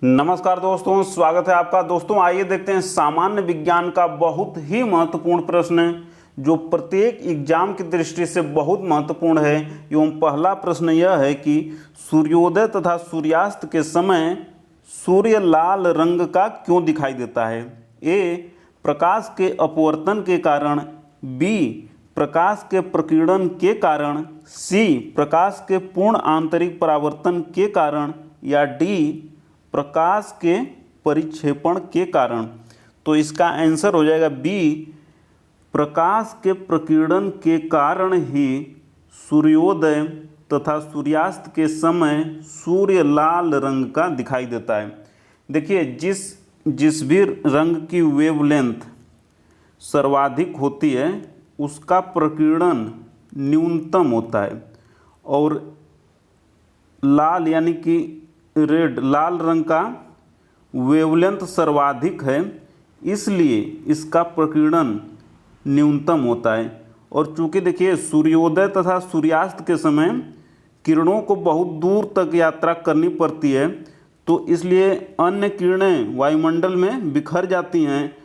नमस्कार दोस्तों, स्वागत है आपका। दोस्तों आइए देखते हैं सामान्य विज्ञान का बहुत ही महत्वपूर्ण प्रश्न जो प्रत्येक एग्जाम की दृष्टि से बहुत महत्वपूर्ण है। एवं पहला प्रश्न यह है कि सूर्योदय तथा सूर्यास्त के समय सूर्य लाल रंग का क्यों दिखाई देता है। ए, प्रकाश के अपवर्तन के कारण, बी, प्रकाश के प्रकीर्णन के कारण, सी, प्रकाश के पूर्ण आंतरिक परावर्तन के कारण, या डी, प्रकाश के परिक्षेपण के कारण। तो इसका आंसर हो जाएगा बी, प्रकाश के प्रकीर्णन के कारण ही सूर्योदय तथा सूर्यास्त के समय सूर्य लाल रंग का दिखाई देता है। देखिए, जिस भी रंग की वेवलेंथ सर्वाधिक होती है उसका प्रकीर्णन न्यूनतम होता है, और लाल यानी कि रेड, लाल रंग का वेवलेंथ सर्वाधिक है, इसलिए इसका प्रकीर्णन न्यूनतम होता है। और चूंकि देखिए सूर्योदय तथा सूर्यास्त के समय किरणों को बहुत दूर तक यात्रा करनी पड़ती है, तो इसलिए अन्य किरणें वायुमंडल में बिखर जाती हैं,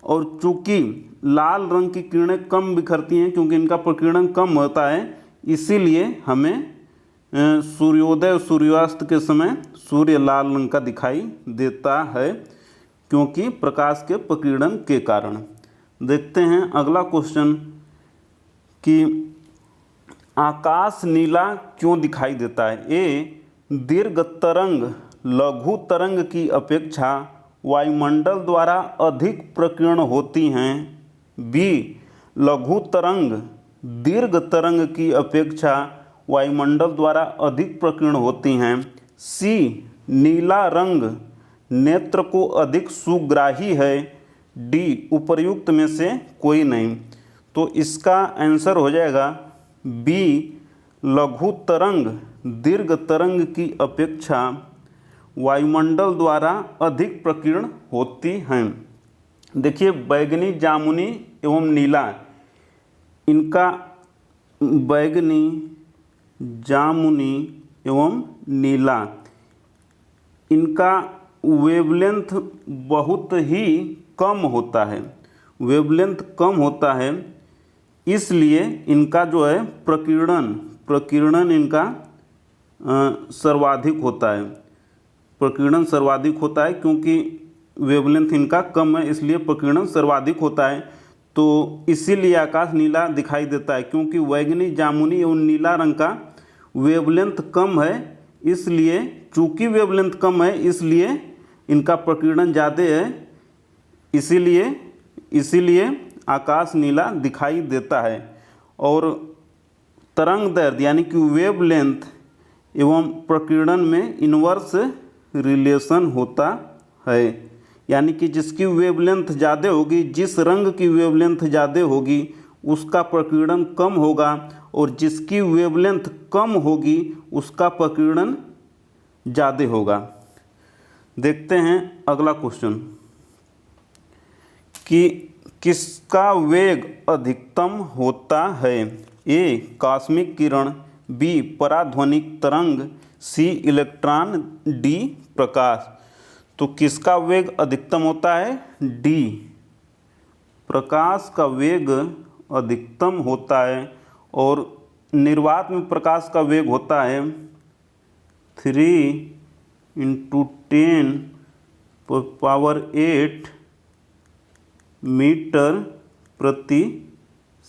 और चूंकि लाल रंग की किरणें कम बिखरती हैं क्योंकि इनका प्रकीर्णन कम होता है, इसीलिए हमें सूर्योदय और सूर्यास्त के समय सूर्य लाल रंग का दिखाई देता है, क्योंकि प्रकाश के प्रकीर्णन के कारण। देखते हैं अगला क्वेश्चन कि आकाश नीला क्यों दिखाई देता है। ए, दीर्घ तरंग लघु तरंग की अपेक्षा वायुमंडल द्वारा अधिक प्रकीर्ण होती हैं। बी, लघु तरंग दीर्घ तरंग की अपेक्षा वायुमंडल द्वारा अधिक प्रकीर्ण होती हैं। सी, नीला रंग नेत्र को अधिक सुग्राही है। डी, उपर्युक्त में से कोई नहीं। तो इसका आंसर हो जाएगा बी, लघु तरंग दीर्घ तरंग की अपेक्षा वायुमंडल द्वारा अधिक प्रकीर्ण होती हैं। देखिए, बैगनी, जामुनी एवं नीला, इनका बैगनी, जामुनी एवं नीला, इनका वेवलेंथ बहुत ही कम होता है, वेवलेंथ कम होता है, इसलिए इनका जो है प्रकीर्णन इनका सर्वाधिक होता है। प्रकीर्णन सर्वाधिक होता है क्योंकि वेवलेंथ इनका कम है, इसलिए प्रकीर्णन सर्वाधिक होता है। तो इसीलिए आकाश नीला दिखाई देता है, क्योंकि बैगनी, जामुनी एवं नीला रंग का वेवलेंथ कम है, इसलिए चूंकि वेवलेंथ कम है इसलिए इनका प्रकीर्णन ज़्यादा है, इसीलिए आकाश नीला दिखाई देता है। और तरंग दैर्ध्य यानी कि वेवलेंथ एवं प्रकीर्णन में इन्वर्स रिलेशन होता है, यानी कि जिसकी वेवलेंथ ज़्यादा होगी, जिस रंग की वेवलेंथ ज़्यादा होगी उसका प्रकीर्णन कम होगा, और जिसकी वेवलेंथ कम होगी उसका प्रकीर्णन ज़्यादा होगा। देखते हैं अगला क्वेश्चन कि किसका वेग अधिकतम होता है। ए, कॉस्मिक किरण, बी, पराध्वनिक तरंग, सी, इलेक्ट्रॉन, डी, प्रकाश। तो किसका वेग अधिकतम होता है। डी, प्रकाश का वेग अधिकतम होता है, और निर्वात में प्रकाश का वेग होता है 3 × 10⁸ मीटर प्रति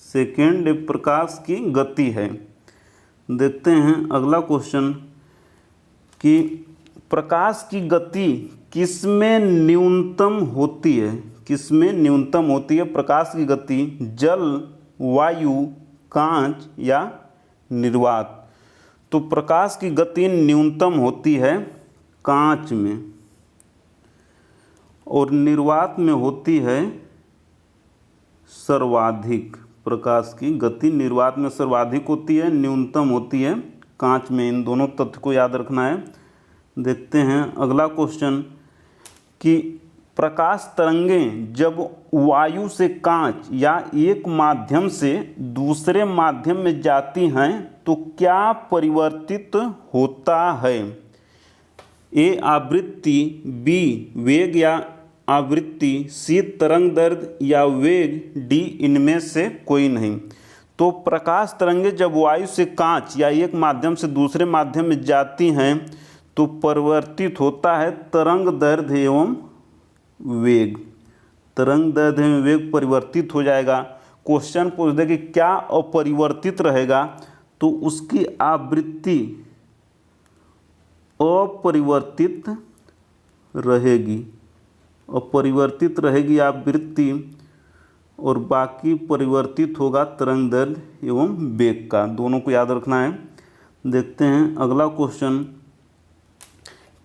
सेकेंड प्रकाश की गति है। देखते हैं अगला क्वेश्चन कि प्रकाश की गति किसमें न्यूनतम होती है। किसमें न्यूनतम होती है प्रकाश की गति। जल, वायु, कांच या निर्वात। तो प्रकाश की गति न्यूनतम होती है कांच में, और निर्वात में होती है सर्वाधिक। प्रकाश की गति निर्वात में सर्वाधिक होती है, न्यूनतम होती है कांच में। इन दोनों तथ्य को याद रखना है। देखते हैं अगला क्वेश्चन कि प्रकाश तरंगें जब वायु से कांच या एक माध्यम से दूसरे माध्यम में जाती हैं तो क्या परिवर्तित होता है। ए आवृत्ति, बी वेग या आवृत्ति, सी तरंग दैर्ध्य या वेग, डी इनमें से कोई नहीं। तो प्रकाश तरंगें जब वायु से कांच या एक माध्यम से दूसरे माध्यम में जाती हैं तो परिवर्तित होता है तरंग दैर्ध्य एवं वेग। तरंग दैर्ध्य एवं वेग परिवर्तित हो जाएगा। क्वेश्चन पूछ दे कि क्या अपरिवर्तित रहेगा, तो उसकी आवृत्ति अपरिवर्तित रहेगी। अपरिवर्तित रहेगी आवृत्ति और बाकी परिवर्तित होगा तरंग दैर्ध्य एवं वेग का। दोनों को याद रखना है। देखते हैं अगला क्वेश्चन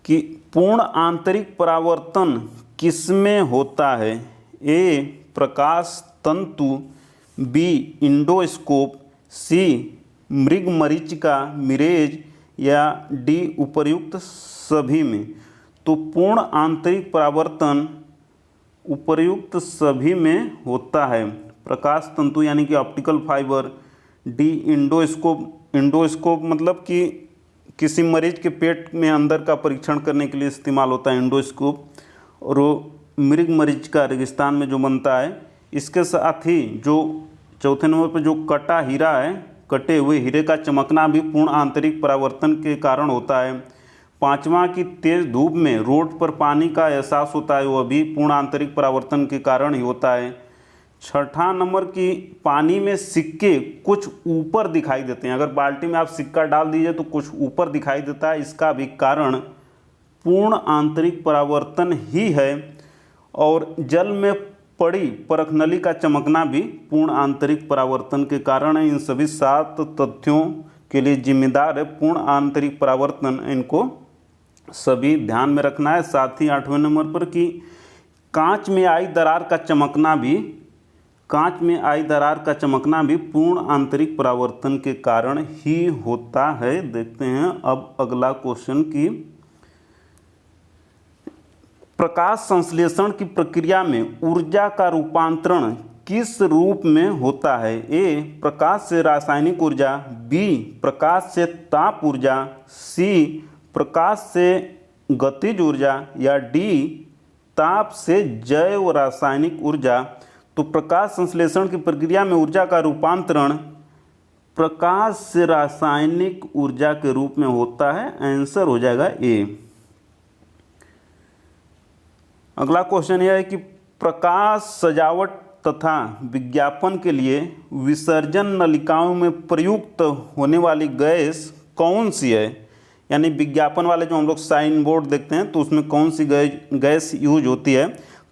कि पूर्ण आंतरिक परावर्तन किसमें होता है। ए प्रकाश तंतु, बी इंडोस्कोप, सी मृगमरीचिका मिरेज या डी उपर्युक्त सभी में। तो पूर्ण आंतरिक परावर्तन उपर्युक्त सभी में होता है। प्रकाश तंतु यानी कि optical fibre, D endoscope, endoscope मतलब कि किसी मरीज के पेट में अंदर का परीक्षण करने के लिए इस्तेमाल होता है इंडोस्कोप, और वो मृगमरीचिका रेगिस्तान में जो बनता है। इसके साथ ही जो चौथे नंबर पर जो कटा हीरा है, कटे हुए हीरे का चमकना भी पूर्ण आंतरिक परावर्तन के कारण होता है। पांचवा की तेज धूप में रोड पर पानी का एहसास होता है, वह भी पूर्ण आंतरिक परावर्तन के कारण ही होता है। छठा नंबर की पानी में सिक्के कुछ ऊपर दिखाई देते हैं। अगर बाल्टी में आप सिक्का डाल दीजिए तो कुछ ऊपर दिखाई देता है, इसका भी कारण पूर्ण आंतरिक परावर्तन ही है। और जल में पड़ी परखनली का चमकना भी पूर्ण आंतरिक परावर्तन के कारण है। इन सभी 7 तथ्यों के लिए जिम्मेदार है पूर्ण आंतरिक परावर्तन। इनको सभी ध्यान में रखना है। साथ ही 8वें नंबर पर कि कांच में आई दरार का चमकना भी पूर्ण आंतरिक परावर्तन के कारण ही होता है। देखते हैं अब अगला क्वेश्चन की प्रकाश संश्लेषण की प्रक्रिया में ऊर्जा का रूपांतरण किस रूप में होता है। ए प्रकाश से रासायनिक ऊर्जा, बी प्रकाश से ताप ऊर्जा, सी प्रकाश से गतिज ऊर्जा या डी ताप से जैव रासायनिक ऊर्जा। तो प्रकाश संश्लेषण की प्रक्रिया में ऊर्जा का रूपांतरण प्रकाश से रासायनिक ऊर्जा के रूप में होता है। आंसर हो जाएगा ए। अगला क्वेश्चन यह है कि प्रकाश सजावट तथा विज्ञापन के लिए विसर्जन नलिकाओं में प्रयुक्त होने वाली गैस कौन सी है। यानी विज्ञापन वाले जो हम लोग साइन बोर्ड देखते हैं तो उसमें कौन सी गैस यूज होती है।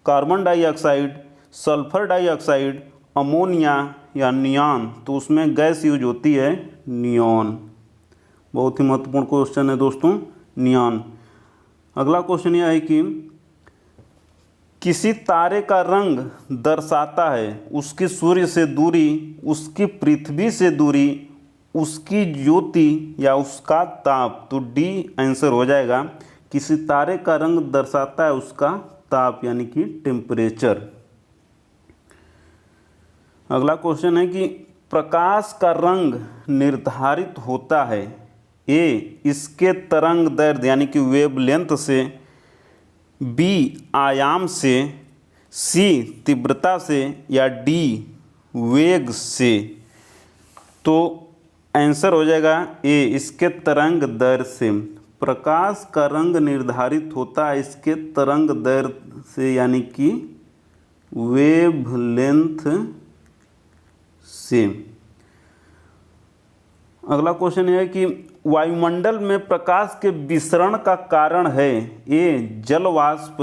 Carbon dioxide, sulphur dioxide, ammonia या नियॉन। तो उसमें गैस यूज होती है नियॉन। बहुत ही महत्वपूर्ण क्वेश्चन है दोस्तों, नियॉन। अगला क्वेश्चन यह है कि किसी तारे का रंग दर्शाता है उसकी सूर्य से दूरी, उसकी पृथ्वी से दूरी, उसकी ज्योति या उसका ताप। तो डी आंसर हो जाएगा। किसी तारे का रंग दर्शाता है उसका ताप यानी कि टेम्परेचर। अगला क्वेश्चन है कि प्रकाश का रंग निर्धारित होता है। ए इसके तरंग दैर्ध्य यानी कि वेवलेंथ से, बी आयाम से, सी तीव्रता से या डी वेग से। तो आंसर हो जाएगा ए इसके तरंग दैर्ध्य से। प्रकाश का रंग निर्धारित होता है इसके तरंग दैर्ध्य से यानी कि वेवलेंथ से। अगला क्वेश्चन यह है कि वायुमंडल में प्रकाश के विसरण का कारण है। ए जल वाष्प,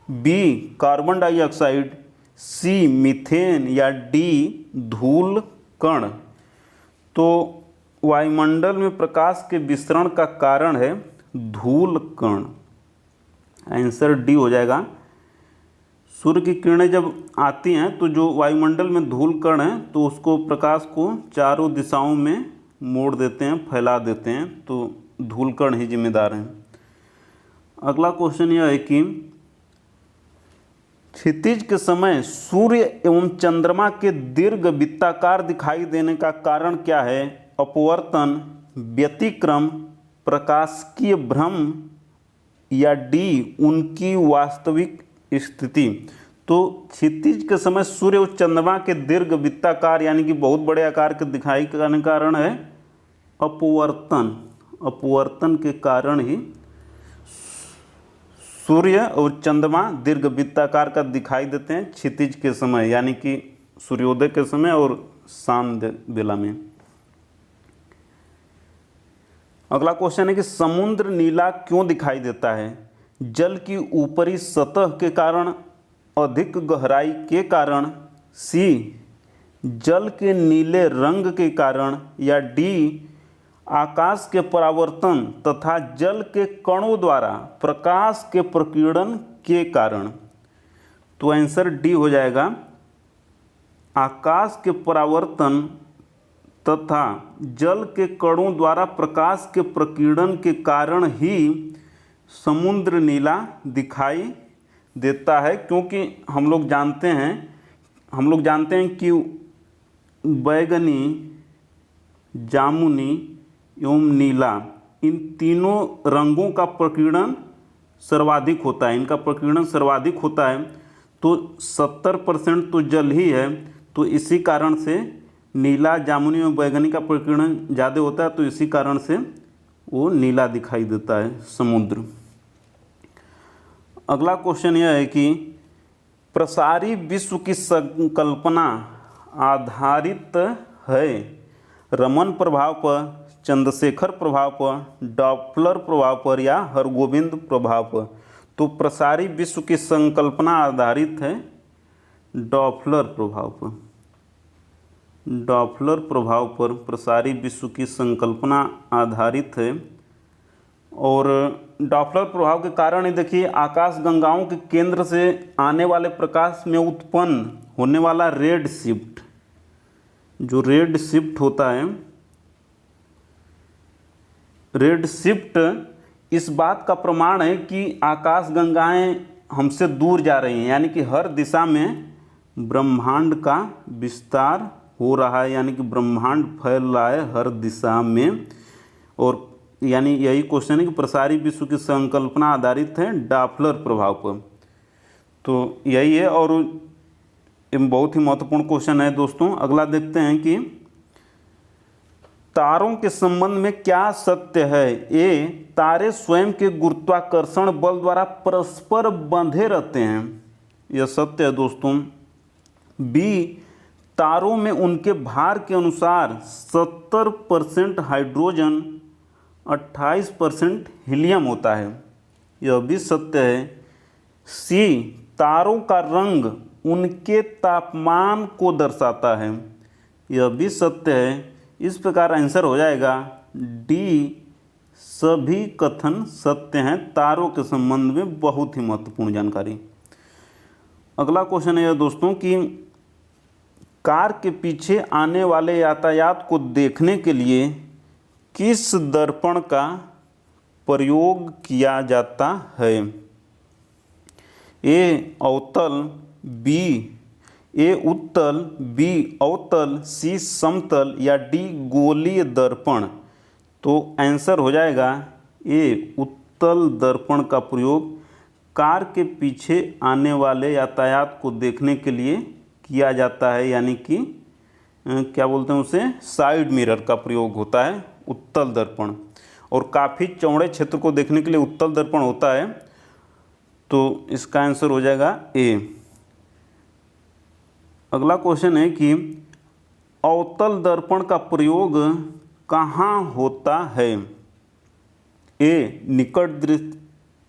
बी कार्बन डाइऑक्साइड, सी मीथेन या डी धूल कण। तो वायुमंडल में प्रकाश के विसरण का कारण है धूल कण। आंसर डी हो जाएगा। सूर्य की किरणें जब आती हैं तो जो वायुमंडल में धूल कण है तो उसको प्रकाश को चारों दिशाओं में मोड़ देते हैं, फैला देते हैं। तो धूल कण ही जिम्मेदार हैं। अगला क्वेश्चन यह है कि क्षितिज के समय सूर्य एवं चंद्रमा के दीर्घ वृत्ताकार दिखाई देने का कारण क्या है। अपवर्तन, व्यतिक्रम, प्रकाशिकीय भ्रम या डी उनकी वास्तविक स्थिति। तो क्षितिज के समय सूर्य और चंद्रमा के दीर्घ वृत्ताकार यानी कि बहुत बड़े आकार के दिखाई करने का कारण है अपवर्तन। अपवर्तन के कारण ही सूर्य और चंद्रमा दीर्घ वृत्ताकार का दिखाई देते हैं क्षितिज के समय, यानी कि सूर्योदय के समय और शाम बेला में। अगला क्वेश्चन है कि समुद्र नीला क्यों दिखाई देता है? जल की ऊपरी सतह के कारण, अधिक गहराई के कारण, सी जल के नीले रंग के कारण, या डी आकाश के परावर्तन तथा जल के कणों द्वारा प्रकाश के प्रकीर्णन के कारण। तो आंसर डी हो जाएगा, आकाश के परावर्तन तथा जल के कणों द्वारा प्रकाश के प्रकीर्णन के कारण ही समुद्र नीला दिखाई देता है। क्योंकि हम लोग जानते हैं कि बैगनी, जामुनी एवं नीला, इन तीनों रंगों का प्रकीर्णन सर्वाधिक होता है, इनका प्रकीर्णन सर्वाधिक होता है। तो 70% तो जल ही है, तो इसी कारण से नीला, जामुनी और बैगनी का प्रकीर्णन ज़्यादा होता है, तो इसी कारण से वो नीला दिखाई देता है समुद्र। अगला क्वेश्चन यह है कि प्रसारी विश्व की संकल्पना आधारित है रमन प्रभाव पर, चंद्रशेखर प्रभाव पर, डॉप्लर प्रभाव पर या हरगोविंद प्रभाव पर। तो प्रसारी विश्व की संकल्पना आधारित है डॉप्लर प्रभाव पर। डॉप्लर प्रभाव पर प्रसारी विश्व की संकल्पना आधारित है। और डॉप्लर प्रभाव के कारण ही देखिए आकाशगंगाओं के केंद्र से आने वाले प्रकाश में उत्पन्न होने वाला रेड शिफ्ट, जो रेड शिफ्ट होता है, रेड शिफ्ट इस बात का प्रमाण है कि आकाशगंगाएं हमसे दूर जा रही हैं, यानी कि हर दिशा में ब्रह्मांड का विस्तार हो रहा है, यानी कि ब्रह्मांड फैल रहा है हर दिशा में। और यानी यही क्वेश्चन है कि प्रसारी विश्व की संकल्पना आधारित है डॉप्लर प्रभाव पर। तो यही है और ये बहुत ही महत्वपूर्ण क्वेश्चन है दोस्तों। अगला देखते हैं कि तारों के संबंध में क्या सत्य है? ए तारे स्वयं के गुरुत्वाकर्षण बल द्वारा परस्पर बंधे रहते हैं, यह सत्य है दोस्तों। बी तारों में उनके भार के अनुसार 70% हाइड्रोजन, 28% हीलियम होता है, यह भी सत्य है। सी तारों का रंग उनके तापमान को दर्शाता है, यह भी सत्य है। इस प्रकार आंसर हो जाएगा डी, सभी कथन सत्य हैं। तारों के संबंध में बहुत ही महत्वपूर्ण जानकारी। अगला क्वेश्चन है दोस्तों कि कार के पीछे आने वाले यातायात को देखने के लिए किस दर्पण का प्रयोग किया जाता है? ए अवतल, बी ए उत्तल, बी अवतल, सी समतल या डी गोलीय दर्पण। तो आंसर हो जाएगा ए उत्तल दर्पण का प्रयोग कार के पीछे आने वाले यातायात को देखने के लिए किया जाता है, यानी कि क्या बोलते हैं उसे, साइड मिरर का प्रयोग होता है उत्तल दर्पण। और काफ़ी चौड़े क्षेत्र को देखने के लिए उत्तल दर्पण होता है, तो इसका आंसर हो जाएगा ए। अगला क्वेश्चन है कि अवतल दर्पण का प्रयोग कहाँ होता है? ए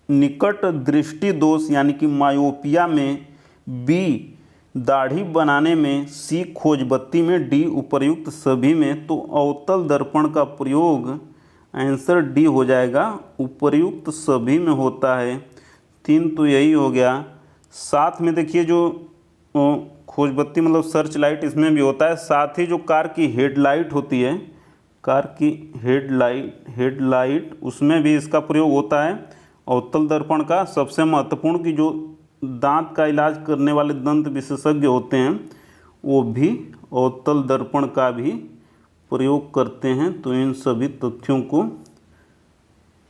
निकट दृष्टि दोष यानी कि मायोपिया में, बी दाढ़ी बनाने में, सी खोजबत्ती में, डी उपर्युक्त सभी में। तो अवतल दर्पण का प्रयोग आंसर डी हो जाएगा, उपर्युक्त सभी में होता है। 3 तो यही हो गया। साथ में देखिए जो खोजबत्ती मतलब सर्च लाइट इसमें भी होता है। साथ ही जो कार की हेडलाइट होती है, कार की हेडलाइट उसमें भी इसका प्रयोग होता है अवतल दर्पण का। सबसे महत्वपूर्ण कि जो दांत का इलाज करने वाले दंत विशेषज्ञ होते हैं वो भी अवतल दर्पण का भी प्रयोग करते हैं। तो इन सभी तथ्यों को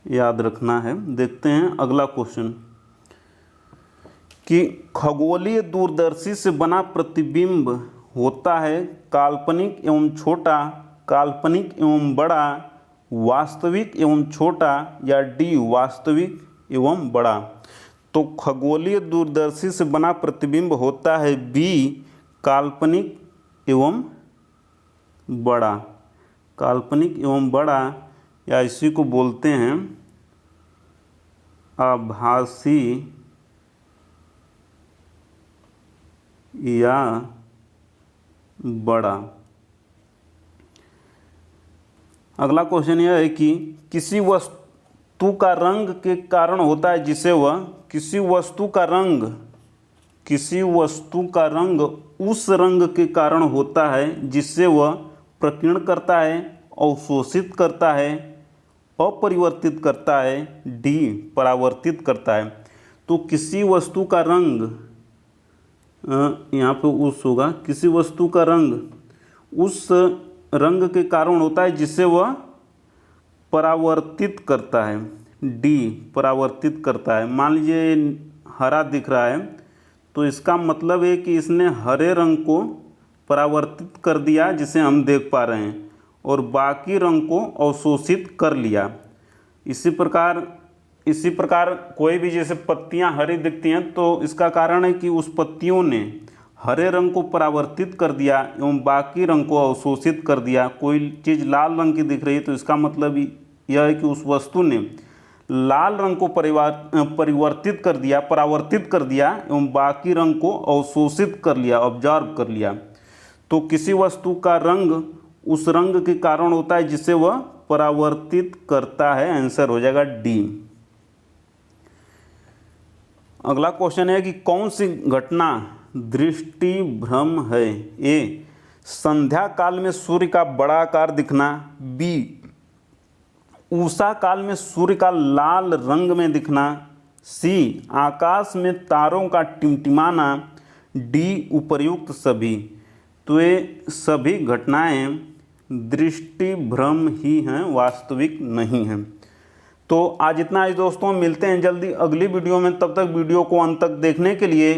याद रखना है। देखते हैं अगला क्वेश्चन कि खगोलीय दूरदर्शी से बना प्रतिबिंब होता है काल्पनिक एवं छोटा, काल्पनिक एवं बड़ा, वास्तविक एवं छोटा या डी वास्तविक एवं बड़ा। तो खगोलीय दूरदर्शी से बना प्रतिबिंब होता है बी काल्पनिक एवं बड़ा, काल्पनिक एवं बड़ा, या इसी को बोलते हैं आभासी या बड़ा। अगला क्वेश्चन यह है कि किसी वस्तु का रंग के कारण होता है जिसे वह, किसी वस्तु का रंग उस रंग के कारण होता है जिससे वह प्रकीर्ण करता है, अवशोषित करता है, अपरिवर्तित करता है, डी परावर्तित करता है। तो किसी वस्तु का रंग, यहाँ पे उस होगा, किसी वस्तु का रंग उस रंग के कारण होता है जिससे वह परावर्तित करता है, डी परावर्तित करता है। मान लीजिए हरा दिख रहा है तो इसका मतलब है कि इसने हरे रंग को परावर्तित कर दिया जिसे हम देख पा रहे हैं, और बाकी रंग को अवशोषित कर लिया। इसी प्रकार कोई भी जैसे पत्तियां हरी दिखती हैं तो इसका कारण है कि उस पत्तियों ने हरे रंग को परावर्तित कर दिया एवं बाकी रंग को अवशोषित कर दिया। कोई चीज़ लाल रंग की दिख रही है तो इसका मतलब यह है कि उस वस्तु ने लाल रंग को परावर्तित कर दिया एवं बाकी रंग को अवशोषित कर लिया, ऑब्जर्व कर लिया। तो किसी वस्तु का रंग उस रंग के कारण होता है जिसे वह परावर्तित करता है, आंसर हो जाएगा डी। अगला क्वेश्चन है कि कौन सी घटना दृष्टि भ्रम है। ए संध्या काल में सूर्य का बड़ा आकार दिखना, बी उषा काल में सूर्य का लाल रंग में दिखना, सी आकाश में तारों का टिमटिमाना, डी उपर्युक्त सभी। तो ये सभी घटनाएं दृष्टि भ्रम ही हैं, वास्तविक नहीं हैं। तो आज इतना ही दोस्तों, मिलते हैं जल्दी अगली वीडियो में। तब तक वीडियो को अंत तक देखने के लिए,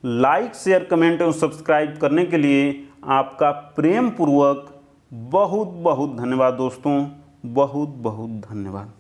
लाइक शेयर कमेंट और सब्सक्राइब करने के लिए आपका प्रेम पूर्वक बहुत बहुत धन्यवाद दोस्तों, बहुत बहुत धन्यवाद।